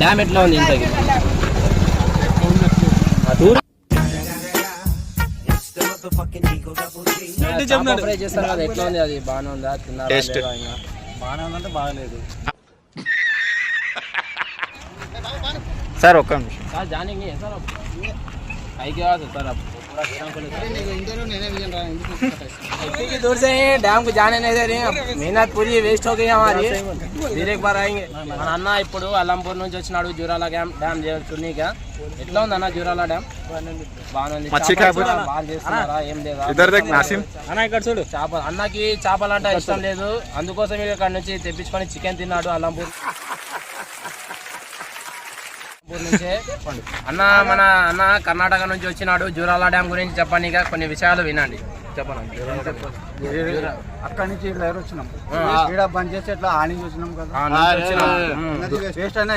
Dam ఎట్లా ఉంది ఇంతకి? ఫ్రై చేస్తారు కదా, ఎట్లా ఉంది అది? బాగానే ఉందా? తిన్నారా? బాగానే ఉందంటే బాగలేదు సార్. ఒక్క నిమిషం सर जानेंगे सर अब भाई के बाद सर अब पूरा दूर से डैम को जाने नहीं दे रहे हैं. मेहनत पूरी वेस्ट हो गई हमारी. फिर एक बार आएंगे. మన అన్న ఇప్పుడు అల్లంపూర్ నుంచి వచ్చినాడు జూరాల డ్యామ్ చూడనీకా. ఎట్లా ఉంది అన్న జూరాల డ్యామ్? బాగానే ఉంది. బాగా చేస్తున్నారా? ఏం లేదా? అన్న ఇక్కడ చూడు. చేపలు అన్నకి చేపలు అంటే ఇష్టం లేదు, అందుకోసం ఇక్కడ నుంచి తెప్పించుకొని చికెన్ తిన్నాడు అల్లంపూర్ నుంచే. అన్న మన అన్న కర్ణాటక నుంచి వచ్చినాడు. జూరాల డ్యామ్ గురించి చెప్పండి, కొన్ని విషయాలు వినండి. చెప్పండి. అక్కడి నుంచి ఇక్కడ వచ్చినాం, బంద్ చేసి ఎట్లా ఆని వచ్చినాం కదా.